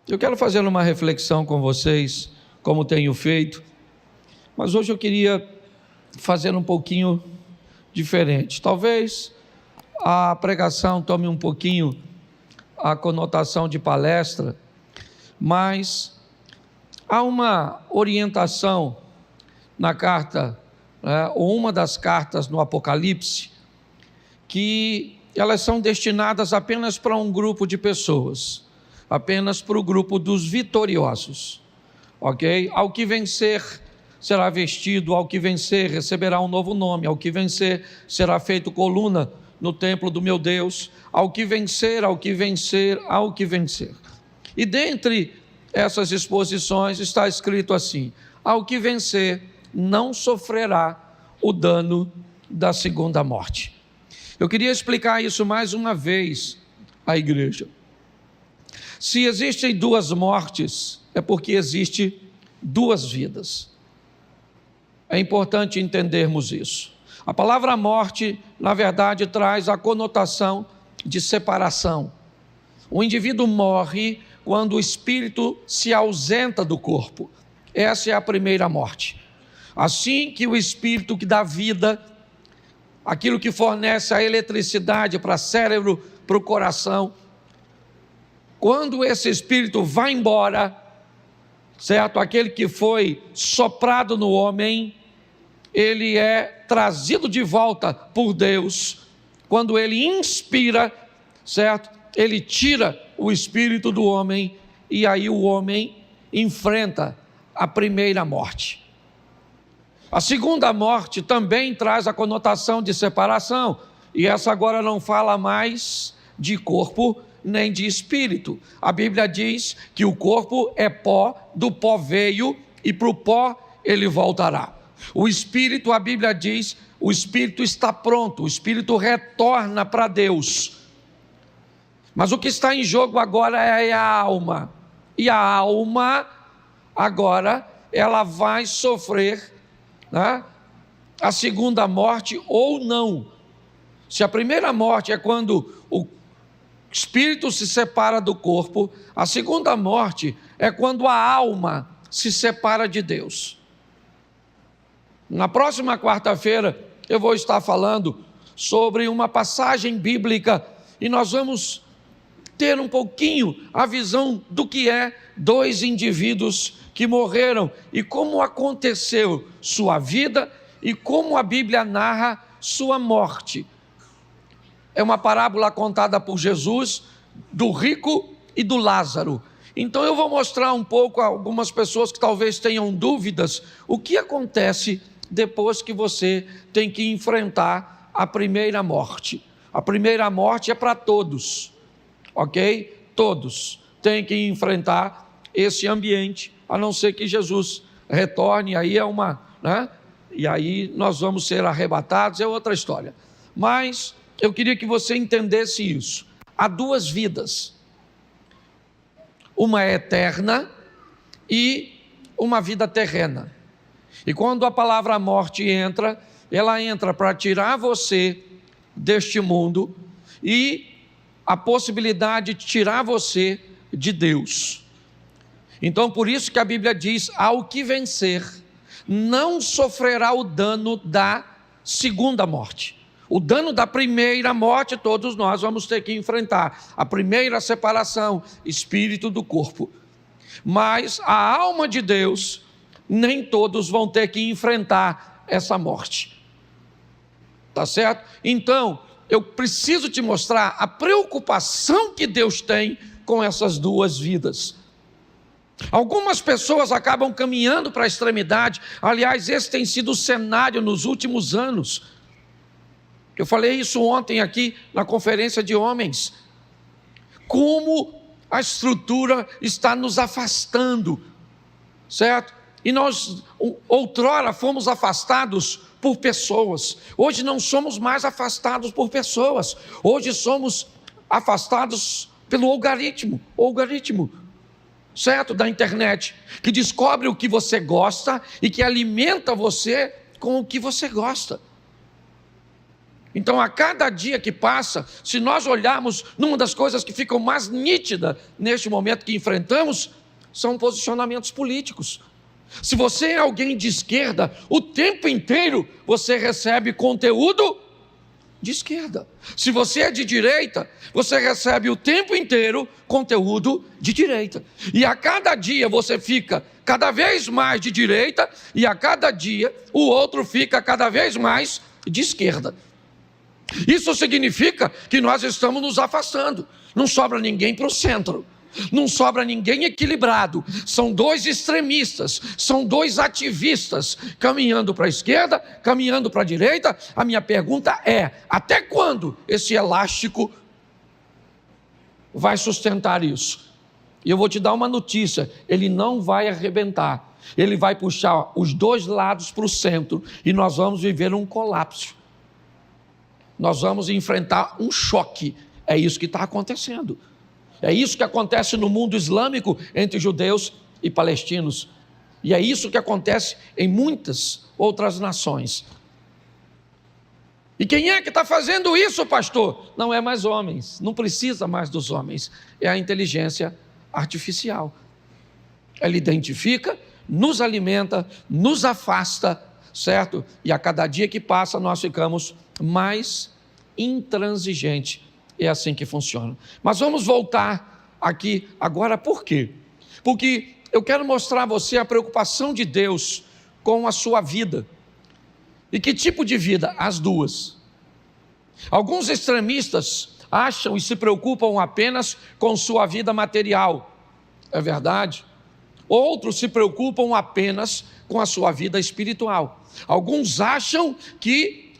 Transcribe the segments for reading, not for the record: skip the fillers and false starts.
Eu quero fazer uma reflexão com vocês, como tenho feito, mas hoje eu queria fazer um pouquinho diferente. Talvez a pregação tome um pouquinho a conotação de palestra, mas há uma orientação na carta, ou uma das cartas no Apocalipse, que elas são destinadas apenas para um grupo de pessoas, apenas para o grupo dos vitoriosos, ok? Ao que vencer será vestido, ao que vencer receberá um novo nome, ao que vencer será feito coluna no templo do meu Deus, ao que vencer, ao que vencer, ao que vencer. E dentre essas exposições está escrito assim: ao que vencer não sofrerá o dano da segunda morte. Eu queria explicar isso mais uma vez à igreja. Se existem duas mortes, é porque existe duas vidas. É importante entendermos isso. A palavra morte, na verdade, traz a conotação de separação. O indivíduo morre quando o espírito se ausenta do corpo. Essa é a primeira morte. Assim que o espírito que dá vida, aquilo que fornece a eletricidade para o cérebro, para o coração, quando esse espírito vai embora, certo? Aquele que foi soprado no homem, ele é trazido de volta por Deus. Quando ele inspira, certo? Ele tira o espírito do homem e aí o homem enfrenta a primeira morte. A segunda morte também traz a conotação de separação, e essa agora não fala mais de corpo nem de espírito. A Bíblia diz que o corpo é pó, do pó veio e para o pó ele voltará. O espírito, a Bíblia diz, o espírito está pronto, o espírito retorna para Deus. Mas o que está em jogo agora é a alma. E a alma, agora, ela vai sofrer, né, a segunda morte ou não. Se a primeira morte é quando o espírito se separa do corpo, a segunda morte é quando a alma se separa de Deus. Na próxima quarta-feira eu vou estar falando sobre uma passagem bíblica e nós vamos ter um pouquinho a visão do que é dois indivíduos que morreram e como aconteceu sua vida e como a Bíblia narra sua morte. É uma parábola contada por Jesus do rico e do Lázaro. Então eu vou mostrar um pouco a algumas pessoas que talvez tenham dúvidas o que acontece depois que você tem que enfrentar a primeira morte. A primeira morte é para todos, ok? Todos têm que enfrentar esse ambiente, a não ser que Jesus retorne, aí é uma, né? E aí nós vamos ser arrebatados, é outra história. Mas eu queria que você entendesse isso. Há duas vidas. Uma é eterna e uma vida terrena. E quando a palavra morte entra, ela entra para tirar você deste mundo e a possibilidade de tirar você de Deus. Então, por isso que a Bíblia diz, ao que vencer, não sofrerá o dano da segunda morte. O dano da primeira morte, todos nós vamos ter que enfrentar. A primeira separação, espírito do corpo. Mas a alma de Deus, nem todos vão ter que enfrentar essa morte. Tá certo? Então, eu preciso te mostrar a preocupação que Deus tem com essas duas vidas. Algumas pessoas acabam caminhando para a extremidade. Aliás, esse tem sido o cenário nos últimos anos. Eu falei isso ontem aqui na conferência de homens. Como a estrutura está nos afastando, certo? E nós outrora fomos afastados por pessoas. Hoje não somos mais afastados por pessoas. Hoje somos afastados pelo algoritmo, certo? Da internet, que descobre o que você gosta e que alimenta você com o que você gosta. Então, a cada dia que passa, se nós olharmos, numa das coisas que ficam mais nítidas neste momento que enfrentamos, são posicionamentos políticos. Se você é alguém de esquerda, o tempo inteiro você recebe conteúdo de esquerda. Se você é de direita, você recebe o tempo inteiro conteúdo de direita. E a cada dia você fica cada vez mais de direita, e a cada dia o outro fica cada vez mais de esquerda. Isso significa que nós estamos nos afastando. Não sobra ninguém para o centro. Não sobra ninguém equilibrado. São dois extremistas, são dois ativistas, caminhando para a esquerda, caminhando para a direita. A minha pergunta é: até quando esse elástico vai sustentar isso? E eu vou te dar uma notícia: ele não vai arrebentar. Ele vai puxar os dois lados para o centro, e nós vamos viver um colapso. Nós vamos enfrentar um choque. É isso que está acontecendo. É isso que acontece no mundo islâmico entre judeus e palestinos. E é isso que acontece em muitas outras nações. E quem é que está fazendo isso, pastor? Não é mais homens, não precisa mais dos homens. É a inteligência artificial. Ela identifica, nos alimenta, nos afasta, certo? E a cada dia que passa nós ficamos mais intransigentes. É assim que funciona. Mas vamos voltar aqui agora, por quê? Porque eu quero mostrar a você a preocupação de Deus com a sua vida. E que tipo de vida? As duas. Alguns extremistas acham e se preocupam apenas com sua vida material. É verdade? Outros se preocupam apenas com a sua vida espiritual. Alguns acham que,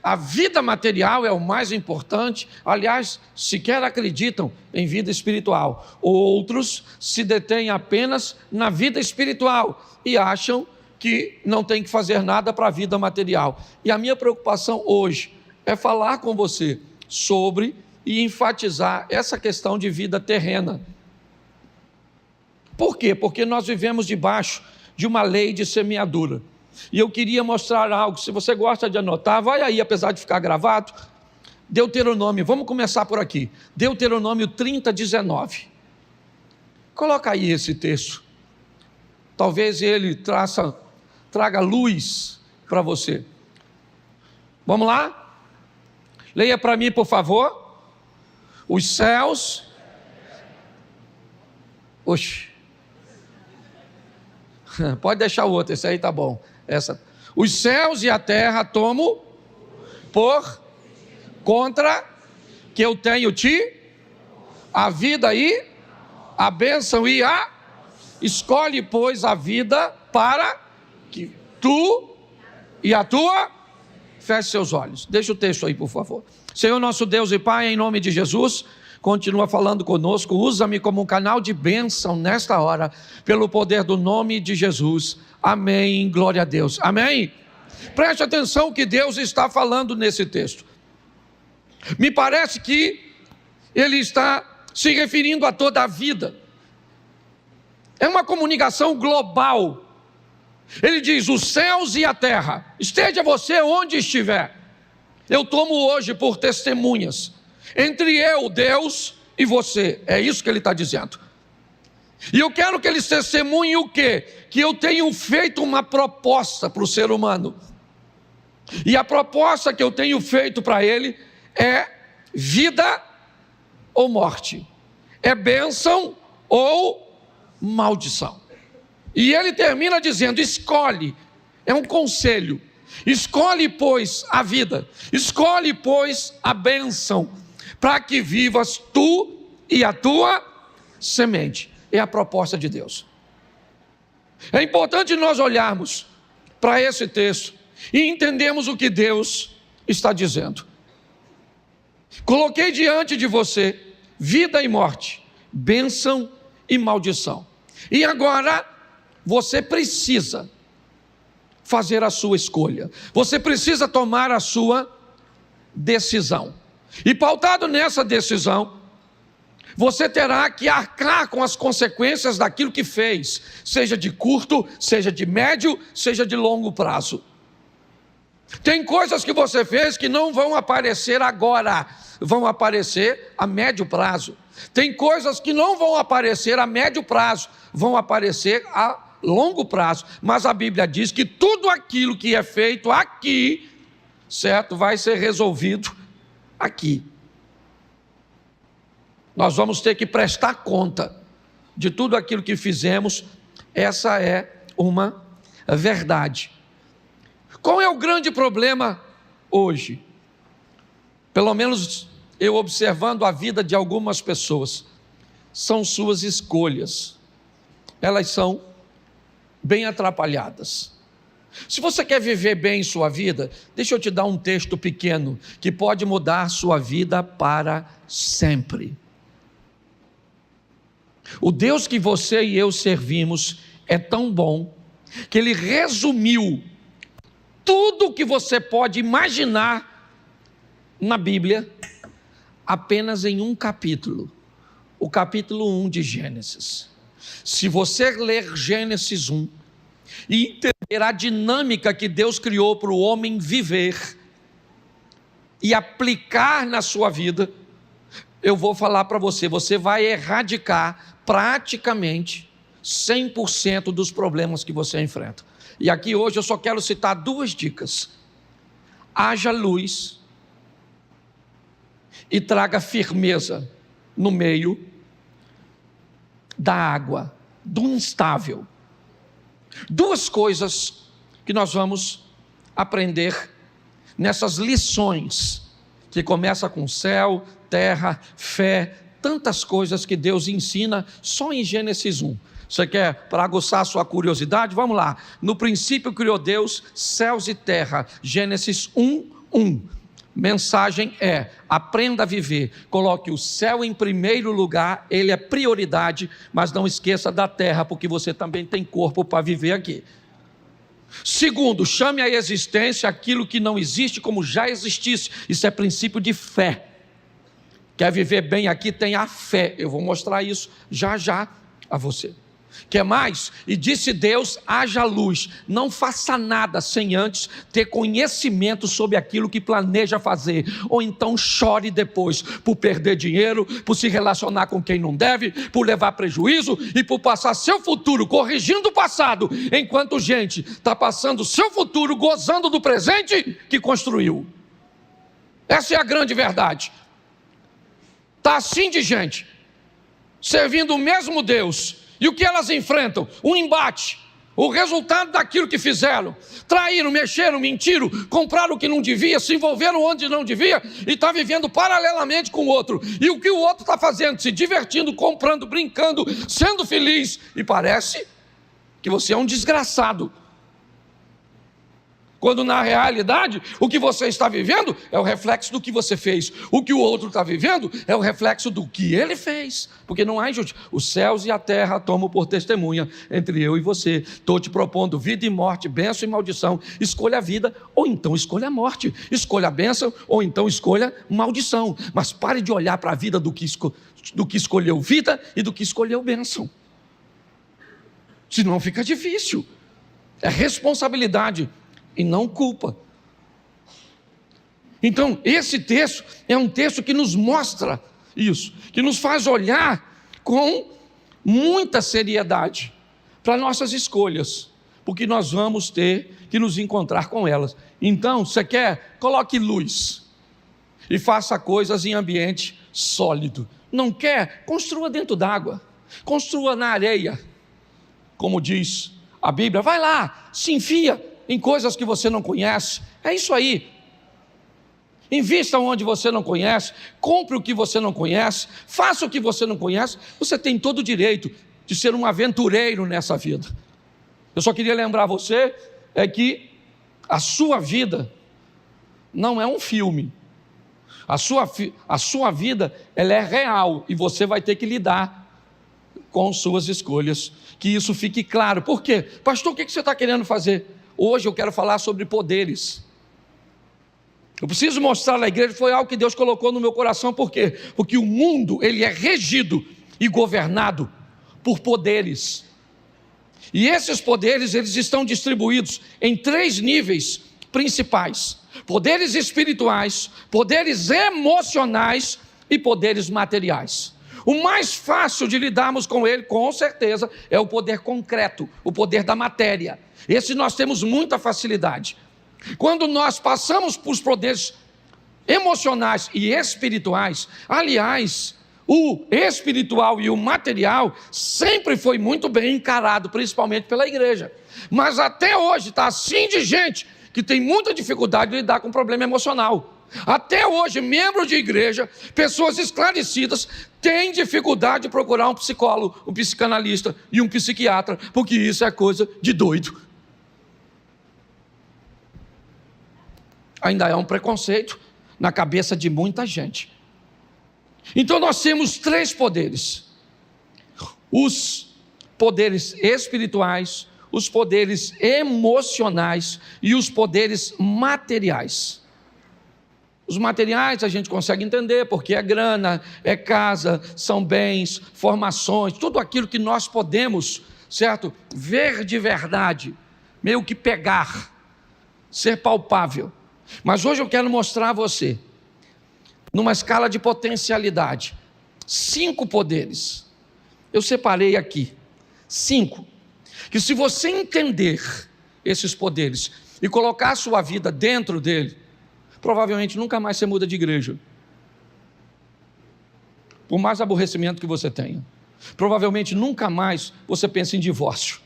a vida material é o mais importante, aliás, sequer acreditam em vida espiritual. Outros se detêm apenas na vida espiritual e acham que não tem que fazer nada para a vida material. E a minha preocupação hoje é falar com você sobre e enfatizar essa questão de vida terrena. Por quê? Porque nós vivemos debaixo de uma lei de semeadura. E eu queria mostrar algo. Se você gosta de anotar, vai aí, apesar de ficar gravado. Deuteronômio, vamos começar por aqui. Deuteronômio 30:19. Coloca aí esse texto. Talvez ele traga luz para você. Vamos lá? Leia para mim, por favor. Os céus... Oxe. Pode deixar o outro, esse aí tá bom. Os céus e a terra tomo por contra que eu tenho a vida e a bênção e a... Escolhe, pois, a vida para que tu e a tua... Feche seus olhos. Deixa o texto aí, por favor. Senhor nosso Deus e Pai, em nome de Jesus, continua falando conosco. Usa-me como um canal de bênção nesta hora, pelo poder do nome de Jesus. Amém, glória a Deus. Amém? Preste atenção que Deus está falando nesse texto. Me parece que Ele está se referindo a toda a vida. É uma comunicação global. Ele diz: os céus e a terra, esteja você onde estiver, eu tomo hoje por testemunhas, entre eu, Deus, e você. É isso que Ele está dizendo. E eu quero que eles testemunhem o quê? Que eu tenho feito uma proposta para o ser humano. E a proposta que eu tenho feito para ele é vida ou morte. É bênção ou maldição. E ele termina dizendo: escolhe. É um conselho. Escolhe, pois, a vida. Escolhe, pois, a bênção, para que vivas tu e a tua semente. É a proposta de Deus. É importante nós olharmos para esse texto e entendermos o que Deus está dizendo. Coloquei diante de você vida e morte, bênção e maldição. E agora você precisa fazer a sua escolha. Você precisa tomar a sua decisão. E pautado nessa decisão, você terá que arcar com as consequências daquilo que fez, seja de curto, seja de médio, seja de longo prazo. Tem coisas que você fez que não vão aparecer agora, vão aparecer a médio prazo. Tem coisas que não vão aparecer a médio prazo, vão aparecer a longo prazo. Mas a Bíblia diz que tudo aquilo que é feito aqui, certo, vai ser resolvido aqui. Nós vamos ter que prestar conta de tudo aquilo que fizemos. Essa é uma verdade. Qual é o grande problema hoje? Pelo menos eu observando a vida de algumas pessoas, são suas escolhas. Elas são bem atrapalhadas. Se você quer viver bem sua vida, deixa eu te dar um texto pequeno que pode mudar sua vida para sempre. O Deus que você e eu servimos é tão bom que Ele resumiu tudo o que você pode imaginar na Bíblia apenas em um capítulo, o capítulo 1 de Gênesis. Se você ler Gênesis 1 e entender a dinâmica que Deus criou para o homem viver e aplicar na sua vida, eu vou falar para você, você vai erradicar praticamente 100% dos problemas que você enfrenta. E aqui hoje eu só quero citar 2 dicas. Haja luz e traga firmeza no meio da água, do instável. 2 coisas que nós vamos aprender nessas lições, que começa com céu, terra, fé, tantas coisas que Deus ensina só em Gênesis 1. Você quer, para aguçar a sua curiosidade? Vamos lá. No princípio criou Deus céus e terra. Gênesis 1:1. Mensagem é: aprenda a viver. Coloque o céu em primeiro lugar, ele é prioridade, mas não esqueça da terra, porque você também tem corpo para viver aqui. Segundo, chame à existência aquilo que não existe como já existisse. Isso é princípio de fé. Quer viver bem aqui? Tenha fé. Eu vou mostrar isso já já a você. Quer mais? E disse Deus, haja luz. Não faça nada sem antes ter conhecimento sobre aquilo que planeja fazer. Ou então chore depois por perder dinheiro, por se relacionar com quem não deve, por levar prejuízo e por passar seu futuro corrigindo o passado, enquanto gente está passando seu futuro gozando do presente que construiu. Essa é a grande verdade. Está assim de gente, servindo o mesmo Deus. E o que elas enfrentam? Um embate, o resultado daquilo que fizeram. Traíram, mexeram, mentiram, compraram o que não devia, se envolveram onde não devia e está vivendo paralelamente com o outro. E o que o outro está fazendo? Se divertindo, comprando, brincando, sendo feliz. E parece que você é um desgraçado. Quando na realidade, o que você está vivendo é o reflexo do que você fez. O que o outro está vivendo é o reflexo do que ele fez. Porque não há injustiça. Os céus e a terra tomam por testemunha entre eu e você. Estou te propondo vida e morte, bênção e maldição. Escolha a vida ou então escolha a morte. Escolha a bênção ou então escolha maldição. Mas pare de olhar para a vida do que escolheu vida e do que escolheu bênção. Senão fica difícil. É responsabilidade e não culpa. Então, esse texto é um texto que nos mostra isso, que nos faz olhar com muita seriedade para nossas escolhas, porque nós vamos ter que nos encontrar com elas. Então, você quer? Coloque luz e faça coisas em ambiente sólido. Não quer? Construa dentro d'água, construa na areia, como diz a Bíblia. Vai lá, se enfia em coisas que você não conhece. É isso aí. Invista onde você não conhece, compre o que você não conhece, faça o que você não conhece. Você tem todo o direito de ser um aventureiro nessa vida. Eu só queria lembrar você que a sua vida não é um filme. A sua vida, ela é real e você vai ter que lidar com suas escolhas. Que isso fique claro. Por quê? Pastor, o que você está querendo fazer? Hoje eu quero falar sobre poderes. Eu preciso mostrar na igreja, foi algo que Deus colocou no meu coração. Por quê? Porque o mundo, ele é regido e governado por poderes. E esses poderes, eles estão distribuídos em 3 níveis principais: poderes espirituais, poderes emocionais e poderes materiais. O mais fácil de lidarmos com ele, com certeza, é o poder concreto, o poder da matéria. Esse nós temos muita facilidade. Quando nós passamos por poderes emocionais e espirituais, aliás, o espiritual e o material sempre foi muito bem encarado, principalmente pela igreja. Mas até hoje está assim de gente que tem muita dificuldade de lidar com problema emocional. Até hoje, membros de igreja, pessoas esclarecidas, têm dificuldade de procurar um psicólogo, um psicanalista e um psiquiatra, porque isso é coisa de doido. Ainda é um preconceito na cabeça de muita gente. Então nós temos 3 poderes: os poderes espirituais, os poderes emocionais e os poderes materiais. Os materiais a gente consegue entender, porque é grana, é casa, são bens, formações, tudo aquilo que nós podemos, certo, ver de verdade, meio que pegar, ser palpável. Mas hoje eu quero mostrar a você, numa escala de potencialidade, 5 poderes. Eu separei aqui 5, que se você entender esses poderes e colocar a sua vida dentro dele, provavelmente nunca mais você muda de igreja. Por mais aborrecimento que você tenha. Provavelmente nunca mais você pensa em divórcio.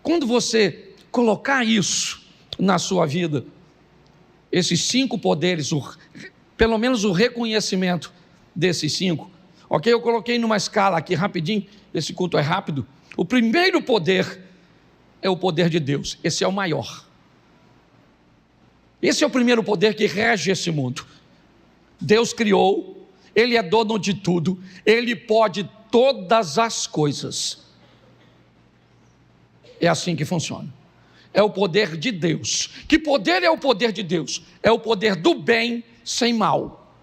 Quando você colocar isso na sua vida, esses 5 poderes, pelo menos o reconhecimento desses 5, ok? Eu coloquei numa escala aqui rapidinho, esse culto é rápido. O primeiro poder é o poder de Deus, esse é o maior. Esse é o primeiro poder que rege esse mundo. Deus criou, Ele é dono de tudo, Ele pode todas as coisas. É assim que funciona. É o poder de Deus. Que poder é o poder de Deus? É o poder do bem sem mal.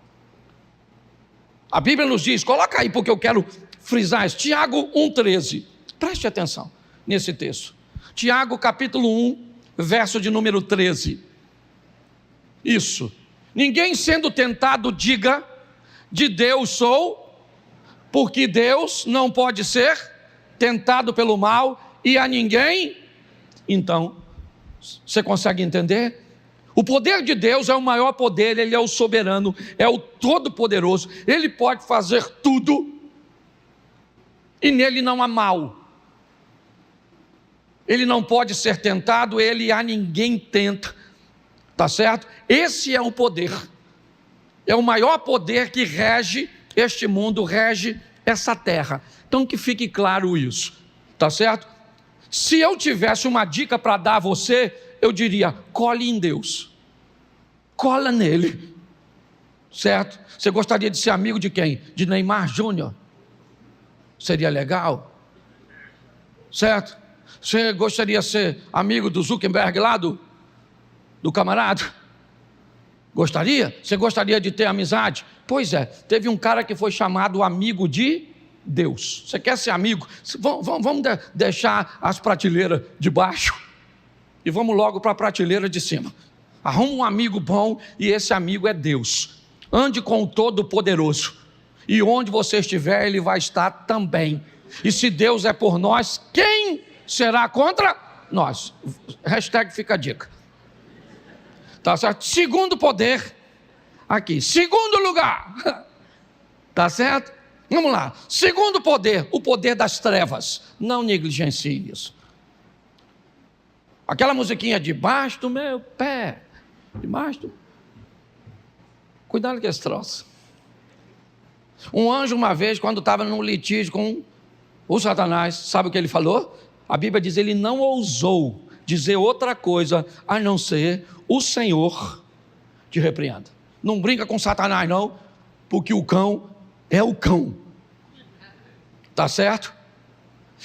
A Bíblia nos diz, coloca aí porque eu quero frisar isso, Tiago 1,13. Preste atenção nesse texto. Tiago capítulo 1, verso de número 13. Isso. Ninguém sendo tentado diga, de Deus sou, porque Deus não pode ser tentado pelo mal e a ninguém. Então, você consegue entender? O poder de Deus é o maior poder, Ele é o soberano, é o todo-poderoso, Ele pode fazer tudo e nele não há mal. Ele não pode ser tentado, Ele a ninguém tenta, tá certo? Esse é o poder, é o maior poder que rege este mundo, rege essa terra. Então que fique claro isso, tá certo? Se eu tivesse uma dica para dar a você, eu diria, cole em Deus, cola nele, certo? Você gostaria de ser amigo de quem? De Neymar Júnior? Seria legal? Certo? Você gostaria de ser amigo do Zuckerberg lá, do camarada? Gostaria? Você gostaria de ter amizade? Pois é, teve um cara que foi chamado amigo de Deus. Você quer ser amigo? Vamos deixar as prateleiras de baixo e vamos logo para a prateleira de cima. Arruma um amigo bom e esse amigo é Deus. Ande com o Todo-Poderoso e onde você estiver, Ele vai estar também. E se Deus é por nós, quem será contra nós? Hashtag fica a dica. Tá certo? Segundo poder, aqui. Segundo lugar. Tá certo? Vamos lá. Segundo poder, o poder das trevas. Não negligencie isso. Aquela musiquinha debaixo do meu pé. Debaixo do... Cuidado com esse troço. Um anjo uma vez, quando estava num litígio com o Satanás, sabe o que ele falou? A Bíblia diz, ele não ousou dizer outra coisa, a não ser, o Senhor te repreenda. Não brinca com Satanás não, porque o cão é o cão. Tá certo?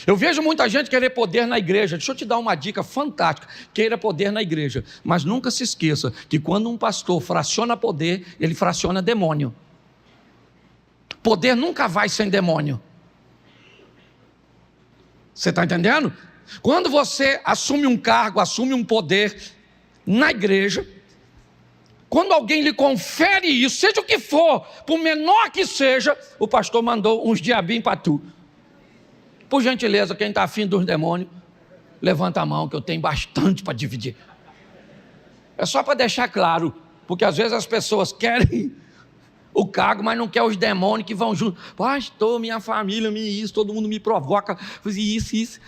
Eu vejo muita gente querer poder na igreja. Deixa eu te dar uma dica fantástica. Queira poder na igreja, mas nunca se esqueça que quando um pastor fraciona poder, ele fraciona demônio. Poder nunca vai sem demônio. Você está entendendo? quando você assume um cargo, assume um poder na igreja, quando alguém lhe confere isso, seja o que for, por menor que seja, o pastor mandou uns diabinhos para tu. Por gentileza, quem está afim dos demônios, levanta a mão, que eu tenho bastante para dividir. É só para deixar claro, porque às vezes as pessoas querem o cargo, mas não querem os demônios que vão junto. Pastor, minha família, isso, todo mundo me provoca, isso.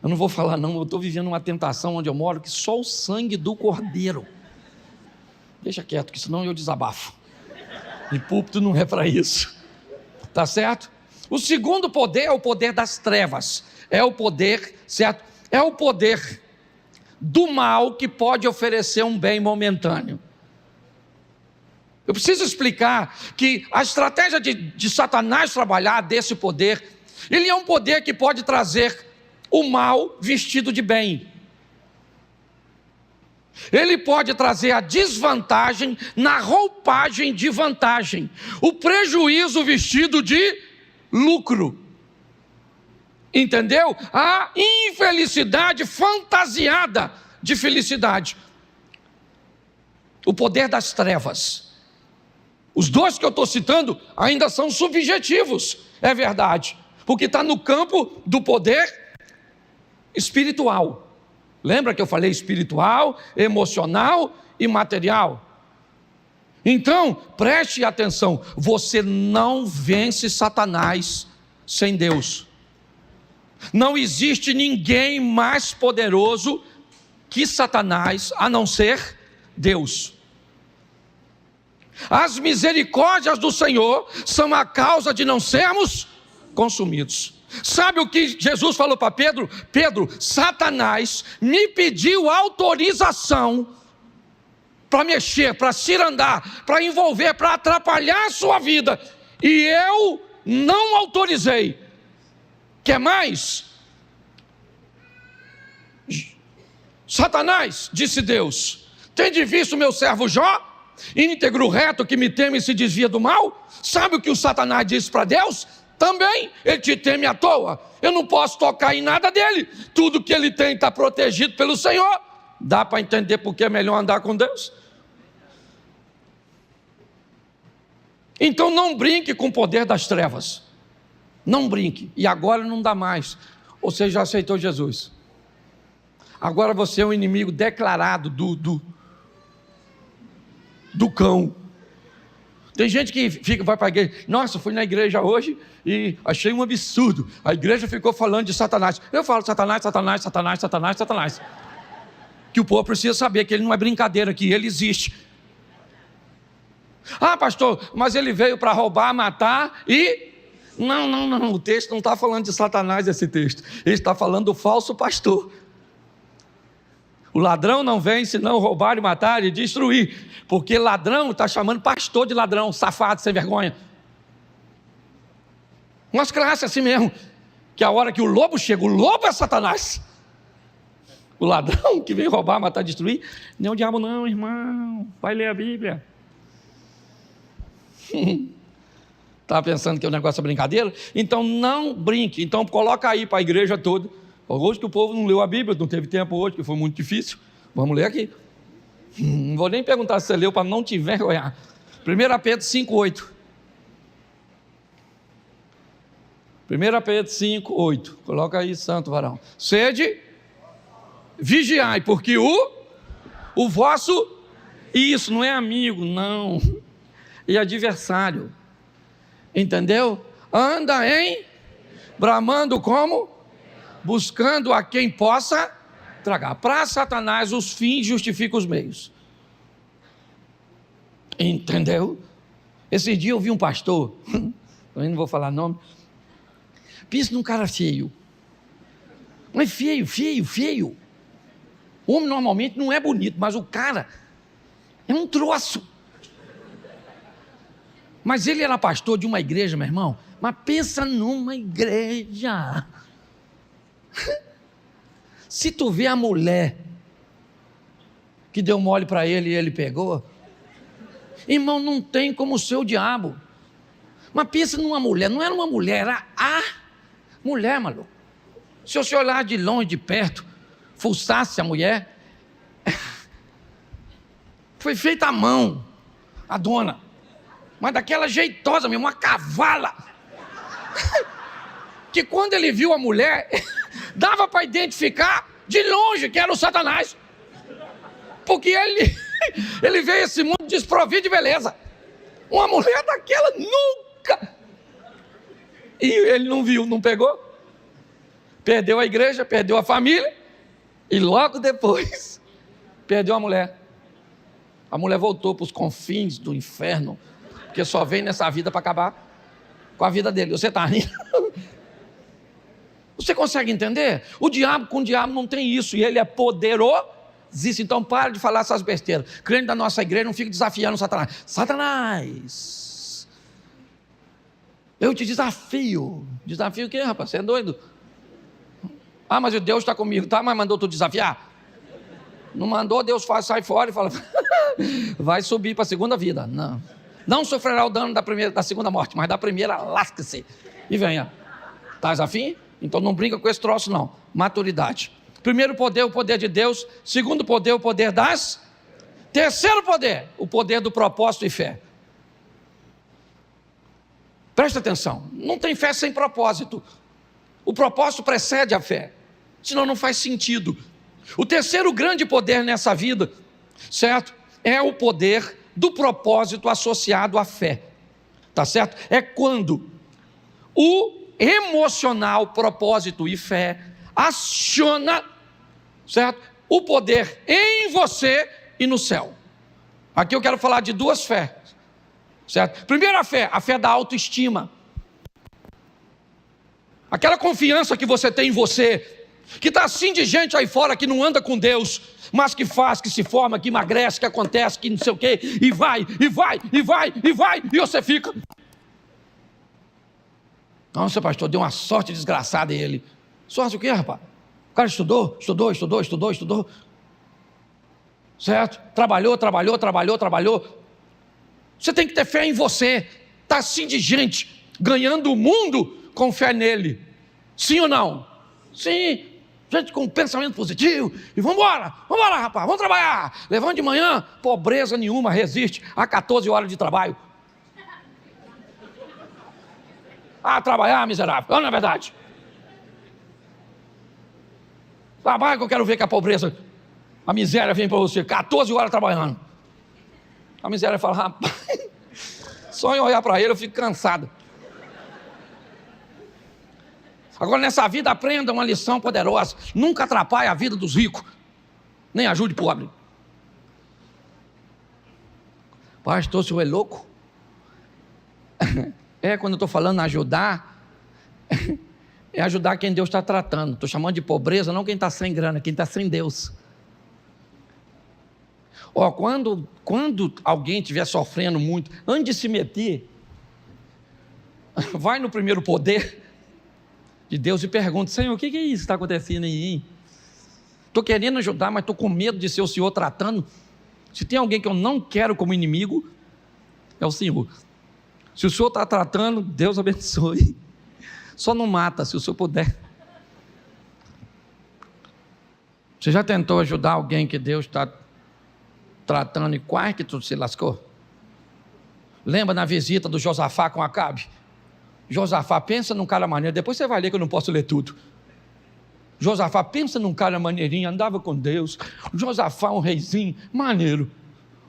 Eu não vou falar não, eu estou vivendo uma tentação onde eu moro, que só o sangue do cordeiro. Deixa quieto, que senão eu desabafo. E púlpito não é para isso. Tá certo? O segundo poder é o poder das trevas. É o poder, certo? É o poder do mal que pode oferecer um bem momentâneo. Eu preciso explicar que a estratégia de Satanás trabalhar desse poder, ele é um poder que pode trazer o mal vestido de bem. Ele pode trazer a desvantagem na roupagem de vantagem, o prejuízo vestido de lucro. Entendeu? A infelicidade fantasiada de felicidade. O poder das trevas. Os dois que eu estou citando ainda são subjetivos, é verdade, porque está no campo do poder espiritual. Lembra que eu falei espiritual, emocional e material? Então, preste atenção, você não vence Satanás sem Deus. Não existe ninguém mais poderoso que Satanás, a não ser Deus. As misericórdias do Senhor são a causa de não sermos consumidos. Sabe o que Jesus falou para Pedro? Pedro, Satanás me pediu autorização para mexer, para cirandar, para envolver, para atrapalhar a sua vida, e eu não autorizei. Quer mais? Satanás, disse Deus, tende visto meu servo Jó, íntegro, reto, que me teme e se desvia do mal? Sabe o que o Satanás disse para Deus? Também, ele te teme à toa, eu não posso tocar em nada dele, tudo que ele tem está protegido pelo Senhor. Dá para entender porque é melhor andar com Deus? Então não brinque com o poder das trevas, não brinque, e agora não dá mais, ou seja, já aceitou Jesus, agora você é um inimigo declarado do cão. Tem gente que vai para a igreja, nossa, fui na igreja hoje e achei um absurdo, a igreja ficou falando de Satanás. Eu falo Satanás, que o povo precisa saber que ele não é brincadeira, que ele existe. Ah, pastor, mas ele veio para roubar, matar e... Não, o texto não está falando de Satanás, esse texto, ele está falando do falso pastor. O ladrão não vem senão roubar e matar e destruir, porque ladrão está chamando pastor de ladrão, safado, sem vergonha. Umas classes assim mesmo, que a hora que o lobo chega, o lobo é Satanás. O ladrão que vem roubar, matar, destruir, não é o diabo não, irmão, vai ler a Bíblia. Estava pensando que o negócio é brincadeira? Então não brinque, então coloca aí para a igreja toda. Hoje que o povo não leu a Bíblia, não teve tempo hoje, que foi muito difícil. Vamos ler aqui. Não vou nem perguntar se você leu para não te envergonhar. 1 Pedro 5,8. 1 Pedro 5,8. Coloca aí, santo varão. Sede, vigiai, porque o vosso, isso não é amigo, não, e adversário. Entendeu? Anda em bramando como? Buscando a quem possa tragar. Para Satanás os fins justificam os meios. Entendeu? Esse dia eu vi um pastor, eu não vou falar nome, pensa num cara feio. Não é feio. O homem normalmente não é bonito, mas o cara é um troço. Mas ele era pastor de uma igreja, meu irmão. Mas pensa numa igreja. Se tu vê a mulher que deu mole para ele e ele pegou, irmão, não tem como ser o diabo. Mas pensa numa mulher, não era uma mulher, era a mulher, maluco. Se você olhar de longe, de perto, fuçasse a mulher, foi feita à mão, a dona, mas daquela jeitosa mesmo, uma cavala, que quando ele viu a mulher, dava para identificar de longe que era o Satanás, porque ele veio a esse mundo desprovido de beleza. Uma mulher daquela nunca. E ele não viu, não pegou, perdeu a igreja, perdeu a família, e logo depois perdeu a mulher. A mulher voltou para os confins do inferno, porque só vem nessa vida para acabar com a vida dele. Você está rindo? Você consegue entender? Com o diabo não tem isso, e ele é poderosíssimo. Então para de falar essas besteiras. Crente da nossa igreja não fica desafiando o Satanás. Satanás, eu te desafio. Desafio o quê, rapaz? Você é doido? Ah, mas o Deus está comigo, tá? Mas mandou tu desafiar? Não mandou, Deus sai fora e fala, vai subir para a segunda vida. Não sofrerá o dano da segunda morte, mas da primeira, lasque-se. E venha. Estás afim? Então não brinca com esse troço não. Maturidade. Primeiro poder, o poder de Deus. Segundo poder, o poder das. Terceiro poder, o poder do propósito e fé. Presta atenção, não tem fé sem propósito. O propósito precede a fé, senão não faz sentido. O terceiro grande poder nessa vida, certo? É o poder do propósito associado à fé, tá certo? É quando o emocional, propósito e fé aciona, certo? O poder em você e no céu. Aqui eu quero falar de duas fés, certo? Primeiro a fé da autoestima. Aquela confiança que você tem em você, que está assim de gente aí fora que não anda com Deus, mas que faz, que se forma, que emagrece, que acontece, que não sei o quê, e vai, e você fica. Nossa, pastor, deu uma sorte desgraçada em ele. Sorte o quê, rapaz? O cara estudou. Certo? Trabalhou. Você tem que ter fé em você. Está assim de gente, ganhando o mundo com fé nele. Sim ou não? Sim. Gente com pensamento positivo. E vamos embora, rapaz, vamos trabalhar. Levante de manhã, pobreza nenhuma resiste a 14 horas de trabalho. Trabalhar, miserável. Não é verdade? Trabalha que eu quero ver que a pobreza, a miséria vem para você. 14 horas trabalhando. A miséria fala, rapaz, só em olhar para ele eu fico cansado. Agora nessa vida aprenda uma lição poderosa. Nunca atrapalhe a vida dos ricos, nem ajude pobre. Pastor, o senhor é louco? Quando eu estou falando ajudar, é ajudar quem Deus está tratando. Estou chamando de pobreza, não quem está sem grana, quem está sem Deus. Quando alguém estiver sofrendo muito, antes de se meter, vai no primeiro poder de Deus e pergunta, Senhor, o que é isso que está acontecendo aí? Estou querendo ajudar, mas estou com medo de ser o Senhor tratando. Se tem alguém que eu não quero como inimigo, é o Senhor. Se o Senhor está tratando, Deus abençoe. Só não mata, se o Senhor puder. Você já tentou ajudar alguém que Deus está tratando e quase que tu se lascou? Lembra na visita do Josafá com Acabe? Josafá, pensa num cara maneiro. Depois você vai ler que eu não posso ler tudo. Josafá, pensa num cara maneirinho, andava com Deus. Josafá, um reizinho, maneiro.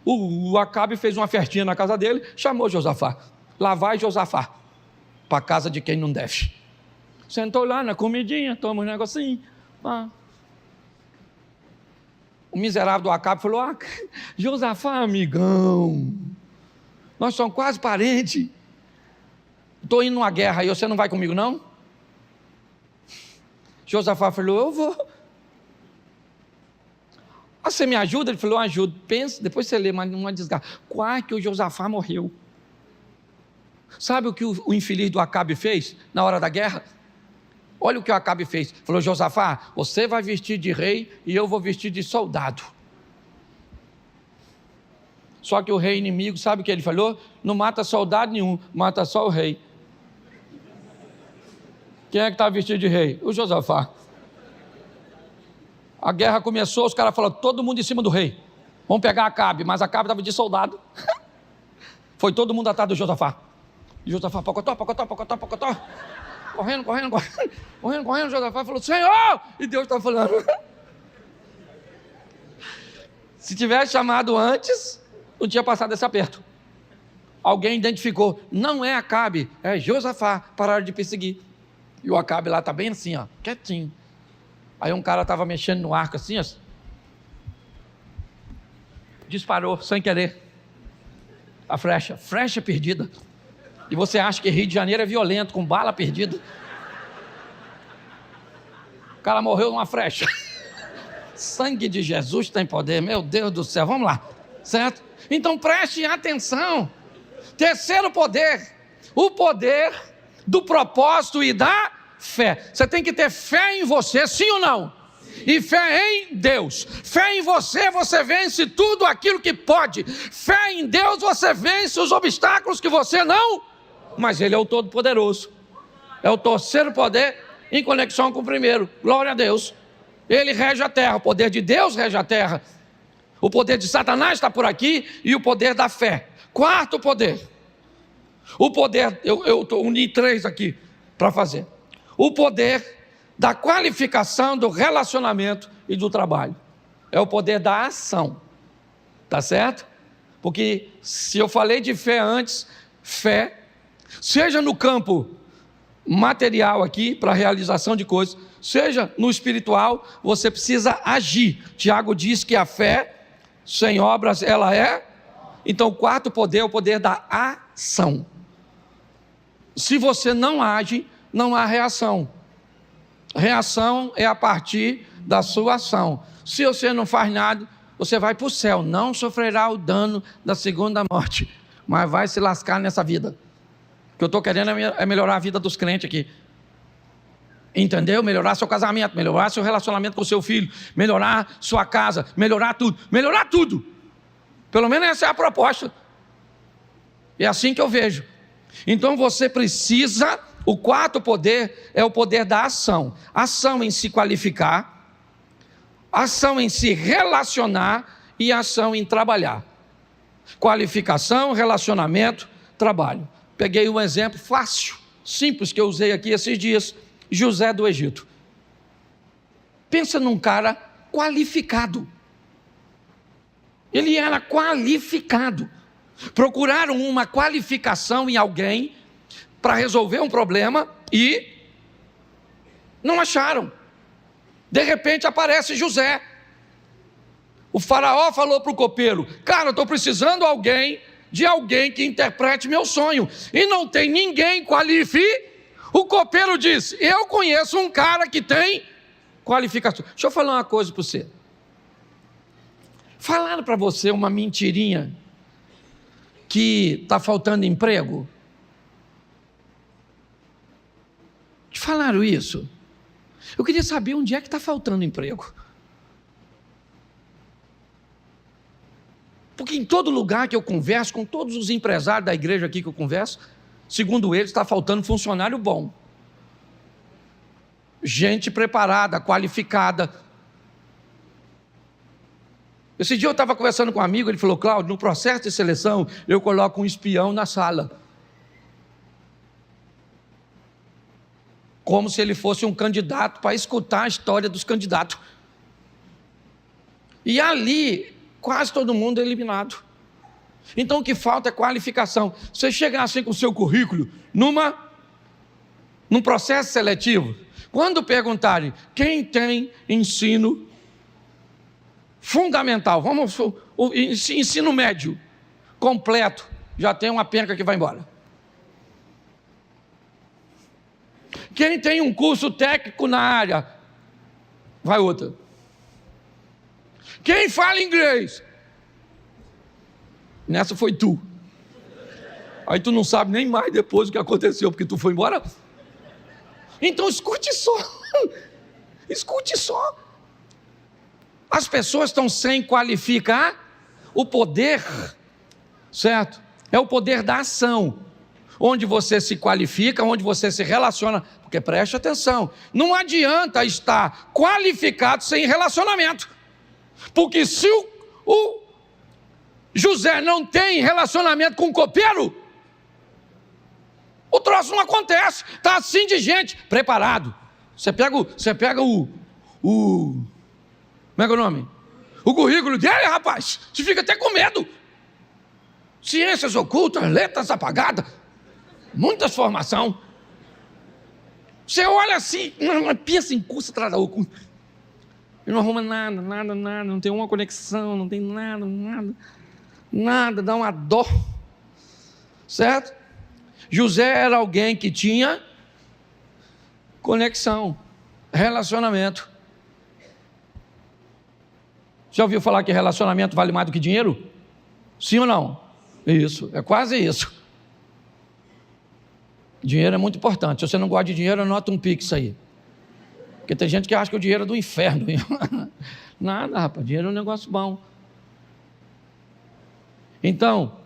O Acabe fez uma festinha na casa dele, chamou Josafá. Lá vai Josafá, para a casa de quem não deve. Sentou lá na comidinha, toma um negocinho. O miserável do Acabe falou, Josafá, amigão, nós somos quase parentes. Estou indo numa guerra aí, você não vai comigo não? Josafá falou, eu vou. Você me ajuda? Ele falou, ajudo. Pensa, depois você lê, mas não é desgraça. Quase que o Josafá morreu. Sabe o que o infeliz do Acabe fez na hora da guerra? Olha o que o Acabe fez. Falou, Josafá, você vai vestir de rei e eu vou vestir de soldado. Só que o rei inimigo, sabe o que ele falou? Não mata soldado nenhum, mata só o rei. Quem é que está vestido de rei? O Josafá. A guerra começou, os caras falaram, todo mundo em cima do rei. Vamos pegar Acabe, mas Acabe estava de soldado. Foi todo mundo atrás do Josafá. E Josafá, pocotó. Correndo, Josafá falou, Senhor! E Deus está falando. Se tivesse chamado antes, não tinha passado esse aperto. Alguém identificou, não é Acabe, é Josafá, pararam de perseguir. E o Acabe lá está bem assim, ó, quietinho. Aí um cara estava mexendo no arco assim, ó, disparou, sem querer, a flecha perdida. E você acha que Rio de Janeiro é violento, com bala perdida? O cara morreu numa flecha. Sangue de Jesus tem poder, meu Deus do céu, vamos lá, certo? Então preste atenção. Terceiro poder, o poder do propósito e da fé. Você tem que ter fé em você, sim ou não? E fé em Deus. Fé em você, você vence tudo aquilo que pode. Fé em Deus, você vence os obstáculos que você não. Mas Ele é o Todo-Poderoso. É o terceiro poder em conexão com o primeiro. Glória a Deus. Ele rege a terra. O poder de Deus rege a terra. O poder de Satanás está por aqui e o poder da fé. Quarto poder. O poder, eu uni 3 aqui para fazer. O poder da qualificação, do relacionamento e do trabalho. É o poder da ação. Tá certo? Porque se eu falei de fé antes, fé, seja no campo material aqui, para a realização de coisas, seja no espiritual, você precisa agir. Tiago diz que a fé, sem obras, ela é. Então o quarto poder é o poder da ação. Se você não age, não há reação. Reação é a partir da sua ação. Se você não faz nada, você vai para o céu, não sofrerá o dano da segunda morte, mas vai se lascar nessa vida. O que eu estou querendo é melhorar a vida dos crentes aqui. Entendeu? Melhorar seu casamento, melhorar seu relacionamento com seu filho, melhorar sua casa, melhorar tudo. Pelo menos essa é a proposta. É assim que eu vejo. Então você precisa, o quarto poder é o poder da ação. Ação em se qualificar, ação em se relacionar e ação em trabalhar. Qualificação, relacionamento, trabalho. Peguei um exemplo fácil, simples, que eu usei aqui esses dias. José do Egito. Pensa num cara qualificado. Ele era qualificado. Procuraram uma qualificação em alguém para resolver um problema e não acharam. De repente aparece José. O faraó falou para o copeiro: cara, eu estou precisando de alguém que interprete meu sonho. E não tem ninguém qualificado. O copeiro disse: eu conheço um cara que tem qualificação. Deixa eu falar uma coisa para você. Falaram para você uma mentirinha que está faltando emprego? Te falaram isso? Eu queria saber onde é que está faltando emprego. Porque em todo lugar que eu converso, com todos os empresários da igreja aqui que eu converso, segundo eles, está faltando funcionário bom. Gente preparada, qualificada. Esse dia eu estava conversando com um amigo, ele falou: Cláudio, no processo de seleção, eu coloco um espião na sala. Como se ele fosse um candidato para escutar a história dos candidatos. E ali, quase todo mundo é eliminado. Então o que falta é qualificação. Você chegar assim com o seu currículo, num processo seletivo, quando perguntarem quem tem ensino fundamental, o ensino médio completo, já tem uma penca que vai embora. Quem tem um curso técnico na área, vai outra. Quem fala inglês, nessa foi tu. Aí tu não sabe nem mais depois o que aconteceu, porque tu foi embora. Então escute só. Escute só. As pessoas estão sem qualificar. O poder, certo? É o poder da ação. onde você se qualifica, onde você se relaciona, porque preste atenção, não adianta estar qualificado sem relacionamento, porque se o José não tem relacionamento com o copeiro, o troço não acontece, está assim de gente, preparado. Você pega o como é que é o nome? O currículo dele, rapaz, você fica até com medo. Ciências ocultas, letras apagadas, muitas formação. Você olha assim, pensa em curso atrás da outra. E não arruma nada, não tem uma conexão, não tem nada, dá uma dó. Certo? José era alguém que tinha conexão, relacionamento. Já ouviu falar que relacionamento vale mais do que dinheiro? Sim ou não? Isso, é quase isso. Dinheiro é muito importante. Se você não gosta de dinheiro, anota um pix aí. Porque tem gente que acha que o dinheiro é do inferno. Nada, rapaz, dinheiro é um negócio bom. Então,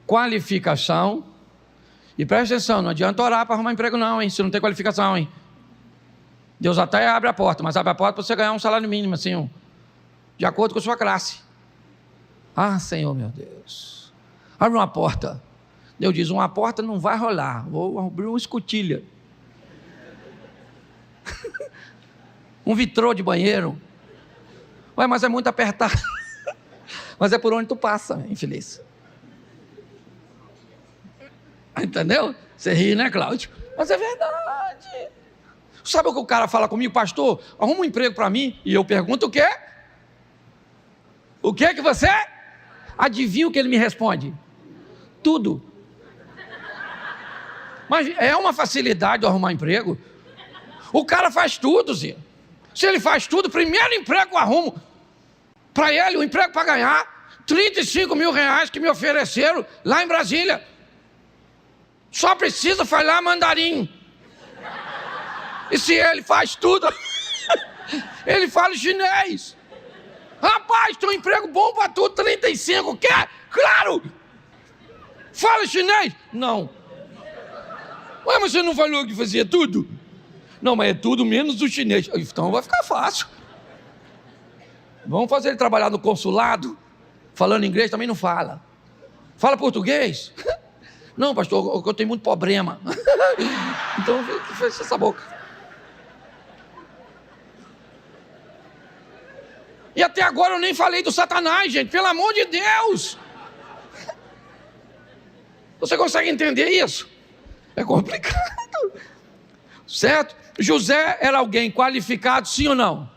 qualificação. E presta atenção, não adianta orar para arrumar emprego não, hein? Se não tem qualificação, hein? Deus até abre a porta, mas abre a porta para você ganhar um salário mínimo, assim, de acordo com a sua classe. Ah, Senhor, meu Deus. Abre uma porta. Deus diz, uma porta não vai rolar. Vou abrir uma escotilha. Um vitrô de banheiro. Ué, mas é muito apertado. Mas é por onde tu passa, infeliz. Entendeu? Você ri, né, Cláudio? Mas é verdade. Sabe o que o cara fala comigo? Pastor, arruma um emprego para mim. E eu pergunto o quê? O que você? Adivinha o que ele me responde? Tudo. Mas é uma facilidade de arrumar emprego. O cara faz tudo, Zé. Se ele faz tudo, primeiro emprego eu arrumo. Para ele, o emprego para ganhar 35 mil reais que me ofereceram lá em Brasília. Só precisa falar mandarim. E se ele faz tudo, ele fala chinês. Rapaz, tem um emprego bom para tu, 35, quer? Claro! Fala chinês? Não. Ué, mas você não falou que fazia tudo? Não, mas é tudo menos o chinês. Então vai ficar fácil. Vamos fazer ele trabalhar no consulado, falando inglês também não fala. Fala português? Não, pastor, eu tenho muito problema. Então, fecha essa boca. E até agora eu nem falei do Satanás, gente, pelo amor de Deus. Você consegue entender isso? É complicado. Certo? José era alguém qualificado, sim ou não?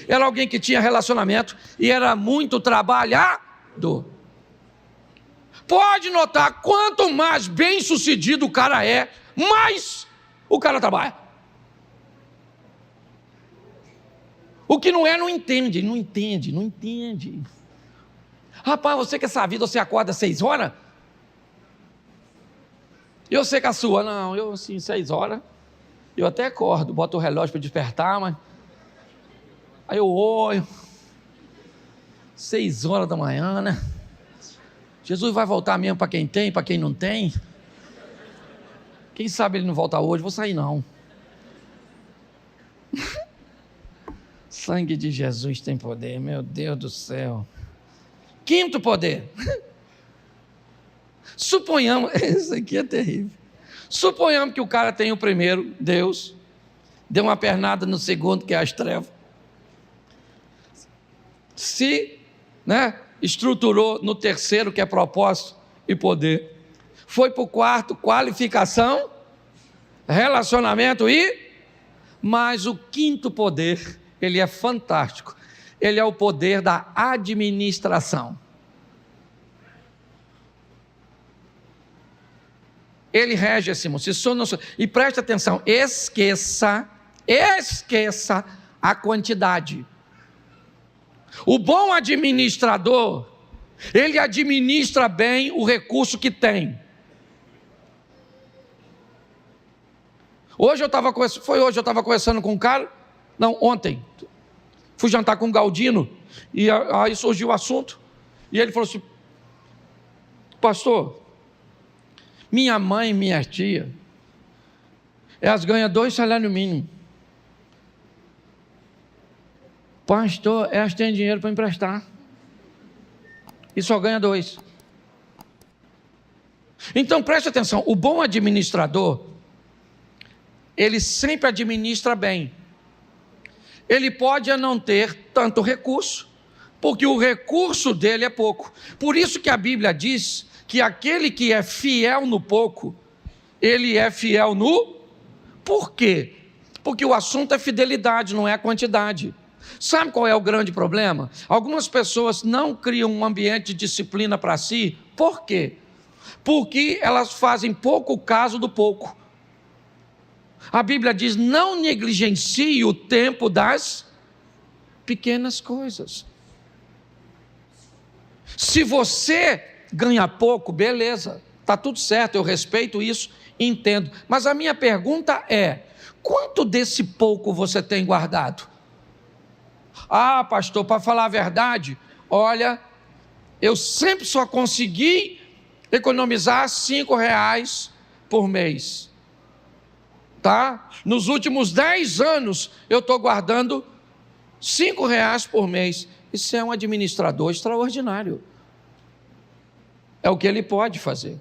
Era alguém que tinha relacionamento e era muito trabalhador. Pode notar, quanto mais bem sucedido o cara é, mais o cara trabalha. O que não é, não entende. Rapaz, você que essa vida, você acorda 6 horas? Eu sei que a sua, não, eu assim, 6 horas, eu até acordo, boto o relógio para despertar, mas aí eu olho, 6 horas da manhã, né? Jesus vai voltar mesmo para quem tem, para quem não tem. Quem sabe ele não volta hoje, vou sair não. Sangue de Jesus tem poder, meu Deus do céu. Quinto poder. Suponhamos, isso aqui é terrível. Suponhamos que o cara tem o primeiro, Deus, deu uma pernada no segundo, que é as trevas. Se, estruturou no terceiro, que é propósito e poder. Foi para o quarto, qualificação, relacionamento mas o quinto poder, ele é fantástico. Ele é o poder da administração. Ele rege esse mundo. E preste atenção, esqueça a quantidade. O bom administrador, ele administra bem o recurso que tem. Hoje eu estava conversando com um cara, ontem, fui jantar com o Galdino, e aí surgiu o assunto, e ele falou assim, pastor, Minha mãe e minha tia, elas ganham 2 salários mínimos. Pastor, elas têm dinheiro para emprestar. E só ganha 2. Então preste atenção, o bom administrador, ele sempre administra bem. Ele pode não ter tanto recurso, porque o recurso dele é pouco. Por isso que a Bíblia diz que aquele que é fiel no pouco, ele é fiel no... Por quê? Porque o assunto é fidelidade, não é a quantidade. Sabe qual é o grande problema? Algumas pessoas não criam um ambiente de disciplina para si. Por quê? Porque elas fazem pouco caso do pouco. A Bíblia diz, não negligencie o tempo das pequenas coisas. Se você ganha pouco, beleza, está tudo certo, eu respeito isso, entendo. Mas a minha pergunta é, quanto desse pouco você tem guardado? Ah, pastor, para falar a verdade, olha, eu sempre só consegui economizar R$5 por mês. Tá? Nos últimos 10 anos, eu estou guardando R$5 por mês. Isso é um administrador extraordinário. É o que ele pode fazer.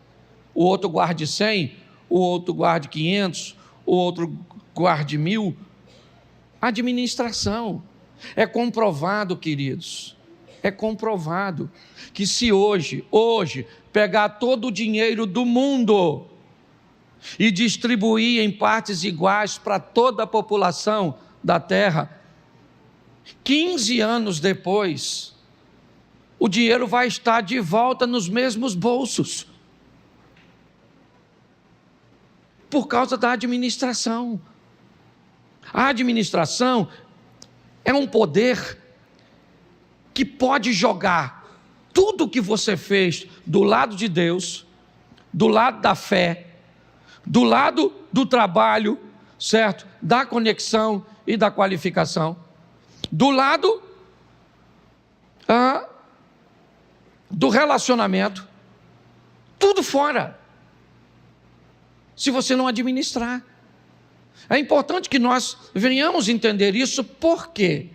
O outro guarde 100, o outro guarde 500, o outro guarde 1000. Administração. É comprovado, queridos, é comprovado que se hoje, pegar todo o dinheiro do mundo e distribuir em partes iguais para toda a população da terra, 15 anos depois, o dinheiro vai estar de volta nos mesmos bolsos, por causa da administração. A administração é um poder que pode jogar tudo que você fez do lado de Deus, do lado da fé, do lado do trabalho, certo? Da conexão e da qualificação, do lado do relacionamento, tudo fora, se você não administrar. É importante que nós venhamos entender isso, porque,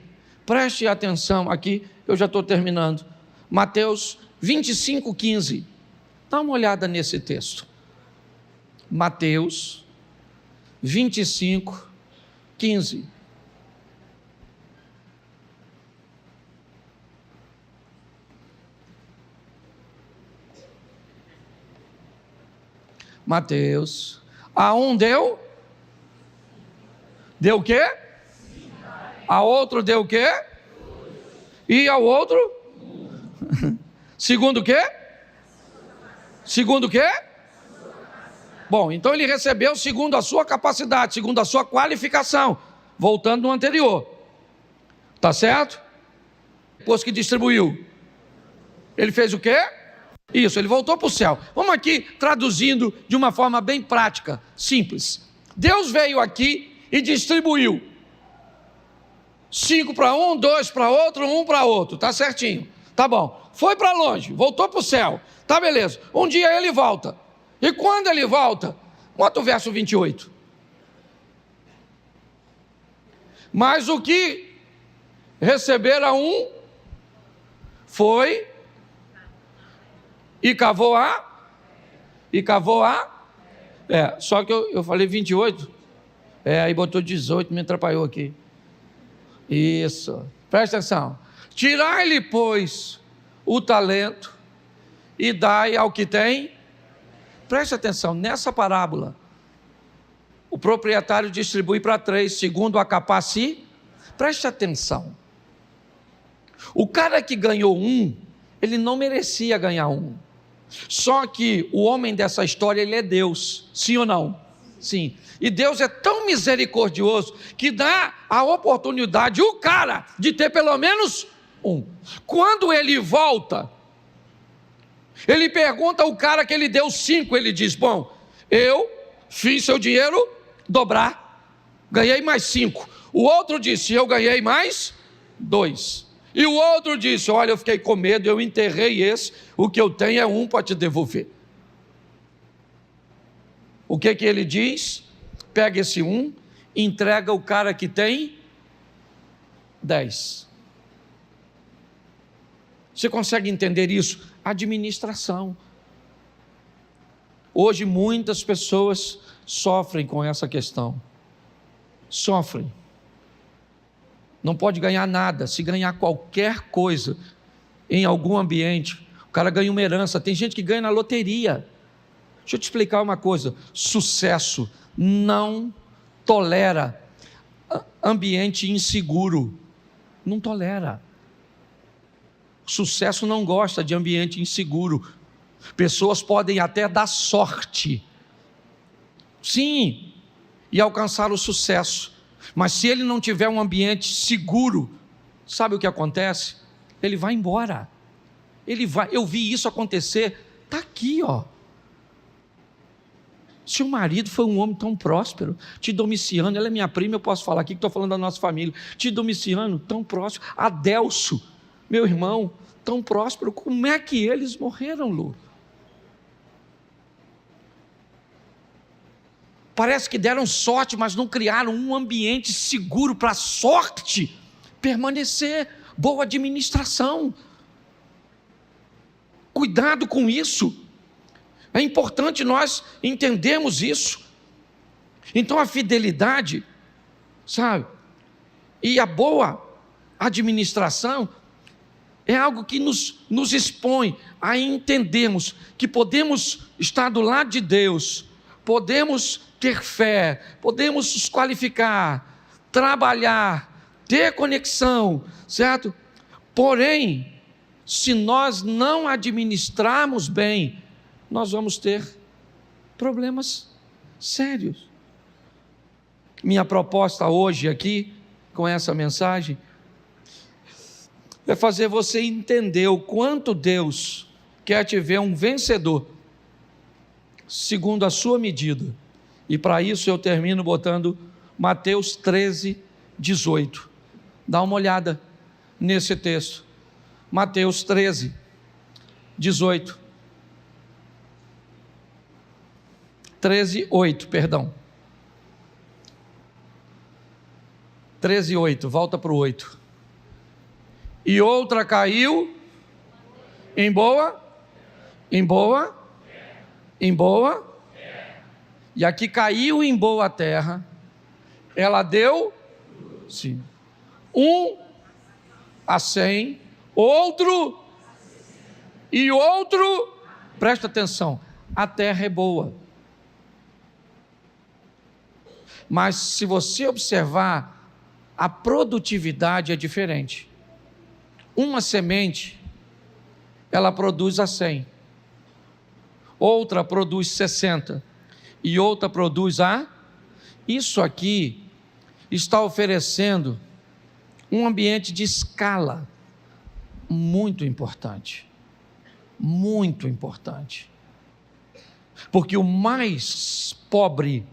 preste atenção aqui, eu já estou terminando, Mateus 25:15, dá uma olhada nesse texto, Mateus 25:15, Mateus, a um deu o quê? A outro deu o quê? E ao outro? Segundo o quê? Segundo o quê? Bom, então ele recebeu segundo a sua capacidade, segundo a sua qualificação, voltando no anterior. Tá certo? Depois que distribuiu, ele fez o quê? Isso, ele voltou para o céu. Vamos aqui traduzindo de uma forma bem prática, simples. Deus veio aqui e distribuiu 5 para um, 2 para outro, 1 para outro, tá certinho, tá bom, foi para longe, voltou para o céu, tá beleza, um dia ele volta, e quando ele volta, bota o verso 28, mas o que recebera um, foi, e cavou só que eu falei 28, aí botou 18, me atrapalhou aqui. Isso, presta atenção. Tirai-lhe, pois, o talento e dai ao que tem. Presta atenção, nessa parábola, o proprietário distribui para 3, segundo a capacidade. Preste atenção. O cara que ganhou 1, ele não merecia ganhar 1. Só que o homem dessa história, ele é Deus, sim ou não? Sim. E Deus é tão misericordioso que dá a oportunidade, o cara, de ter pelo menos 1. Quando ele volta, ele pergunta ao cara que ele deu 5, ele diz, bom, eu fiz seu dinheiro dobrar, ganhei mais 5. O outro disse, eu ganhei mais 2. E o outro disse, olha, eu fiquei com medo, eu enterrei esse, o que eu tenho é 1 para te devolver. O que ele diz? Pega esse 1, entrega o cara que tem 10. Você consegue entender isso? Administração. Hoje muitas pessoas sofrem com essa questão. Sofrem. Não pode ganhar nada. Se ganhar qualquer coisa em algum ambiente, o cara ganha uma herança. Tem gente que ganha na loteria. Deixa eu te explicar uma coisa. Sucesso não tolera ambiente inseguro. Não tolera. Sucesso não gosta de ambiente inseguro. Pessoas podem até dar sorte, sim, e alcançar o sucesso, mas se ele não tiver um ambiente seguro, sabe o que acontece? Ele vai embora. Eu vi isso acontecer, está aqui, ó. Se o marido foi um homem tão próspero, Tito Domiciano, ela é minha prima, eu posso falar aqui que estou falando da nossa família, Tito Domiciano, tão próspero, Adelso, meu irmão, tão próspero, como é que eles morreram, Lu? Parece que deram sorte, mas não criaram um ambiente seguro para a sorte permanecer. Boa administração. Cuidado com isso. É importante nós entendermos isso. Então a fidelidade, sabe, e a boa administração é algo que nos expõe a entendermos que podemos estar do lado de Deus, podemos ter fé, podemos nos qualificar, trabalhar, ter conexão, certo? Porém, se nós não administrarmos bem, nós vamos ter problemas sérios. Minha proposta hoje aqui, com essa mensagem, é fazer você entender o quanto Deus quer te ver um vencedor, segundo a sua medida. E para isso eu termino botando Mateus 13, 18. Dá uma olhada nesse texto. Mateus 13, 18. 13, 8, perdão. 13, 8, volta para o 8. E outra caiu em boa, e aqui caiu em boa terra, ela deu, sim, 1 a 100, outro, e outro, presta atenção, a terra é boa. Mas se você observar, a produtividade é diferente. Uma semente, ela produz a 100, outra produz 60, e outra produz a... Isso aqui está oferecendo um ambiente de escala muito importante, porque o mais pobre,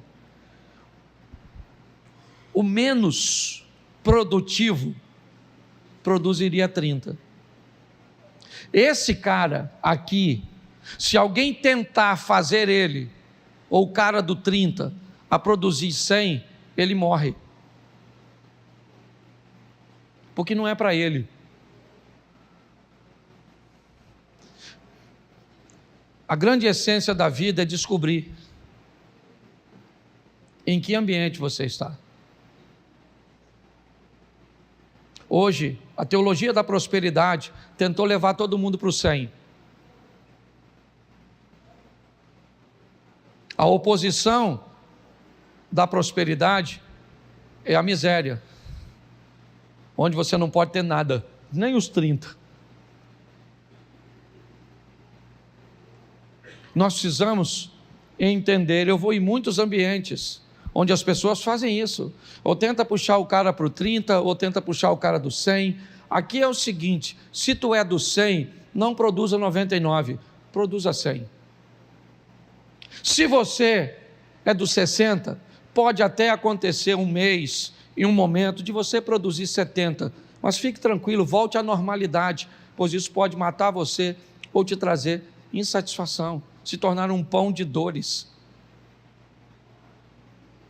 o menos produtivo, produziria 30. Esse cara aqui, se alguém tentar fazer ele, ou o cara do 30, a produzir 100, ele morre. Porque não é para ele. A grande essência da vida é descobrir em que ambiente você está. Hoje, a teologia da prosperidade tentou levar todo mundo para o 100. A oposição da prosperidade é a miséria, onde você não pode ter nada, nem os 30. Nós precisamos entender, eu vou em muitos ambientes onde as pessoas fazem isso, ou tenta puxar o cara para o 30, ou tenta puxar o cara do 100. Aqui é o seguinte, se tu é do 100, não produza 99, produza 100. Se você é do 60, pode até acontecer um mês, em um momento, de você produzir 70, mas fique tranquilo, volte à normalidade, pois isso pode matar você, ou te trazer insatisfação, se tornar um pão de dores.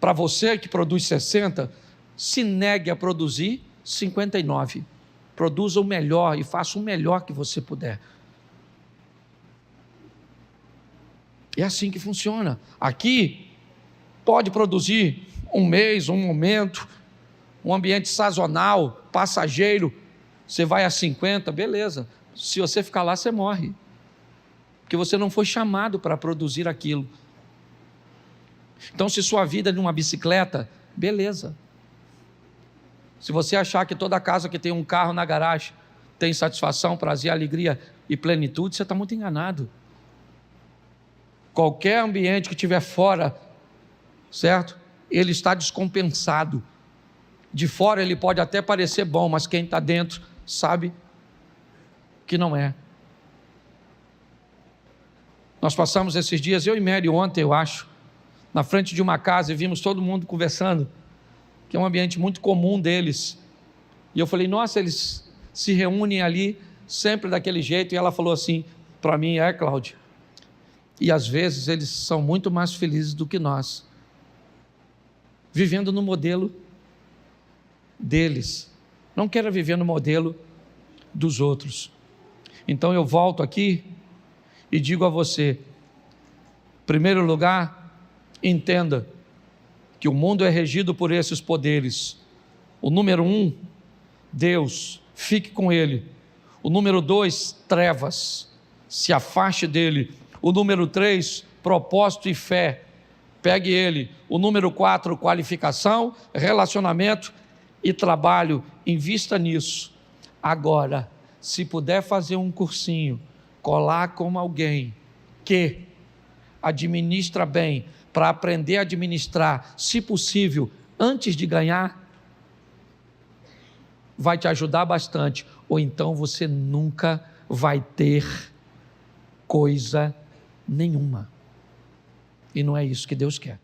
para você que produz 60, se negue a produzir 59. Produza o melhor e faça o melhor que você puder. É assim que funciona. Aqui, pode produzir um mês, um momento, um ambiente sazonal, passageiro. Você vai a 50, beleza. Se você ficar lá, você morre. Porque você não foi chamado para produzir aquilo. Então, se sua vida é numa bicicleta, beleza. Se você achar que toda casa que tem um carro na garagem tem satisfação, prazer, alegria e plenitude, você está muito enganado. Qualquer ambiente que estiver fora, certo? Ele está descompensado. De fora ele pode até parecer bom, mas quem está dentro sabe que não é. Nós passamos esses dias, eu e Mary ontem, eu acho, na frente de uma casa e vimos todo mundo conversando, que é um ambiente muito comum deles. E eu falei, nossa, eles se reúnem ali sempre daquele jeito. E ela falou assim para mim, Cláudio, e às vezes eles são muito mais felizes do que nós, vivendo no modelo deles. Não quero viver no modelo dos outros. Então eu volto aqui e digo a você, em primeiro lugar, entenda que o mundo é regido por esses poderes. O número 1, Deus, fique com Ele. O número 2, trevas, se afaste dele. O número 3, propósito e fé, pegue ele. O número 4, qualificação, relacionamento e trabalho, invista nisso. Agora, se puder fazer um cursinho, colar com alguém que administra bem, para aprender a administrar, se possível, antes de ganhar, vai te ajudar bastante, ou então você nunca vai ter coisa nenhuma. E não é isso que Deus quer.